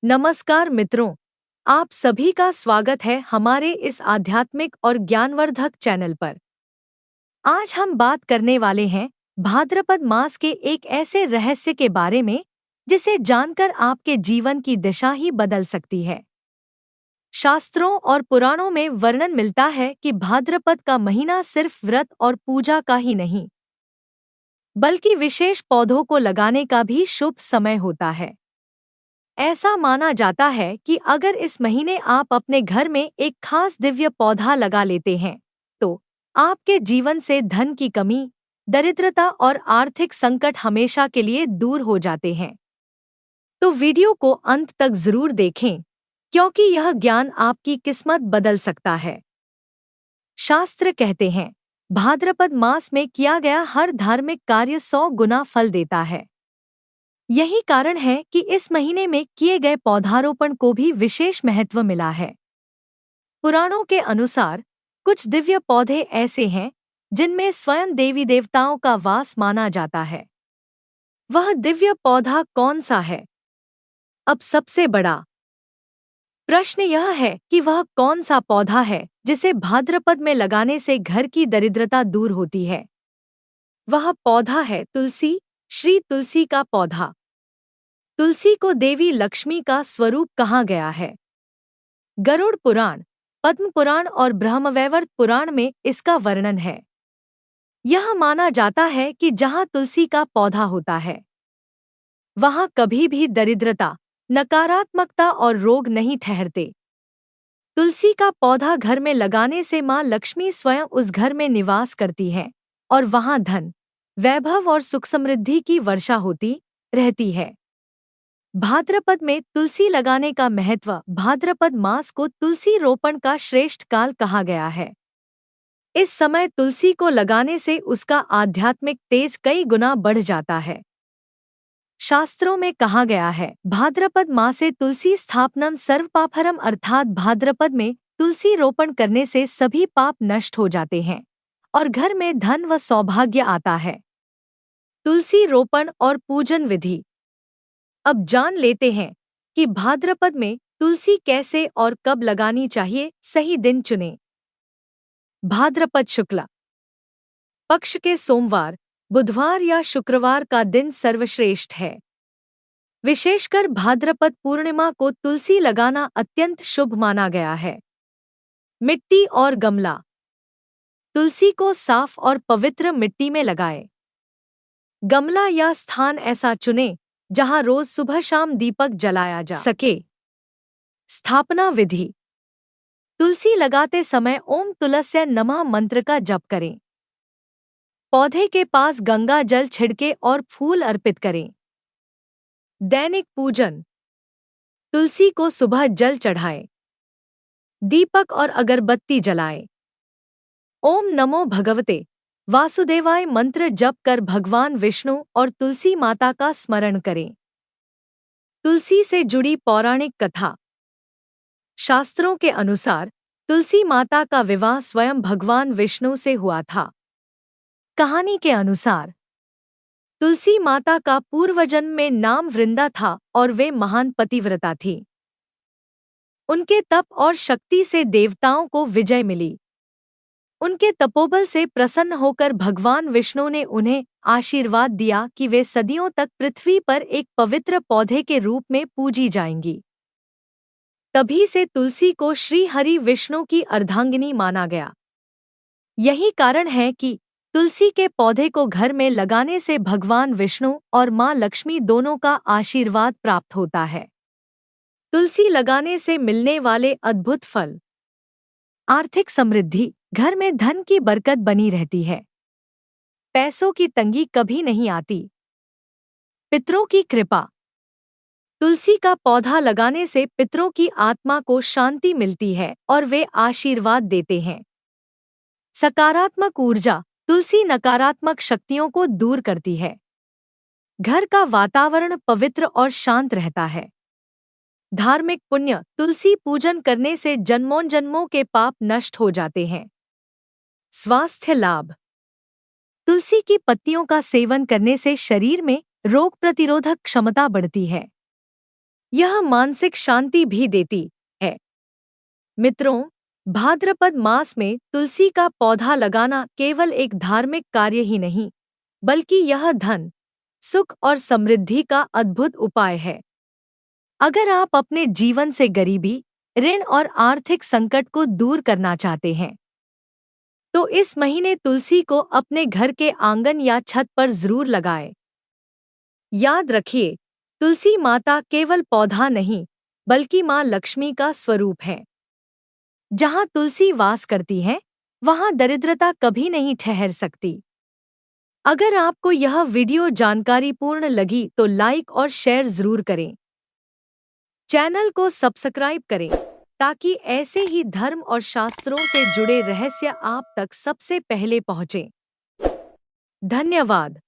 नमस्कार मित्रों, आप सभी का स्वागत है हमारे इस आध्यात्मिक और ज्ञानवर्धक चैनल पर। आज हम बात करने वाले हैं भाद्रपद मास के एक ऐसे रहस्य के बारे में जिसे जानकर आपके जीवन की दिशा ही बदल सकती है। शास्त्रों और पुराणों में वर्णन मिलता है कि भाद्रपद का महीना सिर्फ व्रत और पूजा का ही नहीं, बल्कि विशेष पौधों को लगाने का भी शुभ समय होता है। ऐसा माना जाता है कि अगर इस महीने आप अपने घर में एक खास दिव्य पौधा लगा लेते हैं, तो आपके जीवन से धन की कमी, दरिद्रता और आर्थिक संकट हमेशा के लिए दूर हो जाते हैं। तो वीडियो को अंत तक जरूर देखें, क्योंकि यह ज्ञान आपकी किस्मत बदल सकता है। शास्त्र कहते हैं, भाद्रपद मास में किया गया हर धार्मिक कार्य 100 गुना फल देता है। यही कारण है कि इस महीने में किए गए पौधारोपण को भी विशेष महत्व मिला है। पुराणों के अनुसार कुछ दिव्य पौधे ऐसे हैं जिनमें स्वयं देवी देवताओं का वास माना जाता है। वह दिव्य पौधा कौन सा है? अब सबसे बड़ा प्रश्न यह है कि वह कौन सा पौधा है जिसे भाद्रपद में लगाने से घर की दरिद्रता दूर होती है। वह पौधा है तुलसी, श्री तुलसी का पौधा। तुलसी को देवी लक्ष्मी का स्वरूप कहा गया है। गरुड़ पुराण, पद्म पुराण और ब्रह्मवैवर्त पुराण में इसका वर्णन है। यह माना जाता है कि जहाँ तुलसी का पौधा होता है, वहाँ कभी भी दरिद्रता, नकारात्मकता और रोग नहीं ठहरते। तुलसी का पौधा घर में लगाने से माँ लक्ष्मी स्वयं उस घर में निवास करती हैं और वहाँ धन, वैभव और सुख समृद्धि की वर्षा होती रहती है। भाद्रपद में तुलसी लगाने का महत्व। भाद्रपद मास को तुलसी रोपण का श्रेष्ठ काल कहा गया है। इस समय तुलसी को लगाने से उसका आध्यात्मिक तेज कई गुना बढ़ जाता है। शास्त्रों में कहा गया है, भाद्रपद मासे तुलसी स्थापनम सर्वपापहरम, अर्थात भाद्रपद में तुलसी रोपण करने से सभी पाप नष्ट हो जाते हैं और घर में धन व सौभाग्य आता है। तुलसी रोपण और पूजन विधि। अब जान लेते हैं कि भाद्रपद में तुलसी कैसे और कब लगानी चाहिए। सही दिन चुनें। भाद्रपद शुक्ला पक्ष के सोमवार, बुधवार या शुक्रवार का दिन सर्वश्रेष्ठ है। विशेषकर भाद्रपद पूर्णिमा को तुलसी लगाना अत्यंत शुभ माना गया है। मिट्टी और गमला। तुलसी को साफ और पवित्र मिट्टी में लगाएं। गमला या स्थान ऐसा चुनें जहां रोज सुबह शाम दीपक जलाया जा सके। स्थापना विधि। तुलसी लगाते समय ओम तुलस्य नमः मंत्र का जप करें। पौधे के पास गंगा जल छिड़के और फूल अर्पित करें। दैनिक पूजन। तुलसी को सुबह जल चढ़ाएं, दीपक और अगरबत्ती जलाएं। ओम नमो भगवते वासुदेवाय मंत्र जप कर भगवान विष्णु और तुलसी माता का स्मरण करें। तुलसी से जुड़ी पौराणिक कथा। शास्त्रों के अनुसार तुलसी माता का विवाह स्वयं भगवान विष्णु से हुआ था। कहानी के अनुसार तुलसी माता का पूर्वजन्म में नाम वृंदा था और वे महान पतिव्रता थीं। उनके तप और शक्ति से देवताओं को विजय मिली। उनके तपोबल से प्रसन्न होकर भगवान विष्णु ने उन्हें आशीर्वाद दिया कि वे सदियों तक पृथ्वी पर एक पवित्र पौधे के रूप में पूजी जाएंगी। तभी से तुलसी को श्री हरि विष्णु की अर्धांगिनी माना गया। यही कारण है कि तुलसी के पौधे को घर में लगाने से भगवान विष्णु और माँ लक्ष्मी दोनों का आशीर्वाद प्राप्त होता है। तुलसी लगाने से मिलने वाले अद्भुत फल। आर्थिक समृद्धि। घर में धन की बरकत बनी रहती है। पैसों की तंगी कभी नहीं आती। पितरों की कृपा। तुलसी का पौधा लगाने से पितरों की आत्मा को शांति मिलती है और वे आशीर्वाद देते हैं। सकारात्मक ऊर्जा। तुलसी नकारात्मक शक्तियों को दूर करती है। घर का वातावरण पवित्र और शांत रहता है। धार्मिक पुण्य। तुलसी पूजन करने से जन्मों जन्मों के पाप नष्ट हो जाते हैं। स्वास्थ्य लाभ। तुलसी की पत्तियों का सेवन करने से शरीर में रोग प्रतिरोधक क्षमता बढ़ती है। यह मानसिक शांति भी देती है। मित्रों, भाद्रपद मास में तुलसी का पौधा लगाना केवल एक धार्मिक कार्य ही नहीं, बल्कि यह धन, सुख और समृद्धि का अद्भुत उपाय है। अगर आप अपने जीवन से गरीबी, ऋण और आर्थिक संकट को दूर करना चाहते हैं, तो इस महीने तुलसी को अपने घर के आंगन या छत पर जरूर लगाएं। याद रखिए, तुलसी माता केवल पौधा नहीं, बल्कि माँ लक्ष्मी का स्वरूप है। जहाँ तुलसी वास करती है, वहाँ दरिद्रता कभी नहीं ठहर सकती। अगर आपको यह वीडियो जानकारीपूर्ण लगी तो लाइक और शेयर जरूर करें। चैनल को सब्सक्राइब करें ताकि ऐसे ही धर्म और शास्त्रों से जुड़े रहस्य आप तक सबसे पहले पहुंचे। धन्यवाद।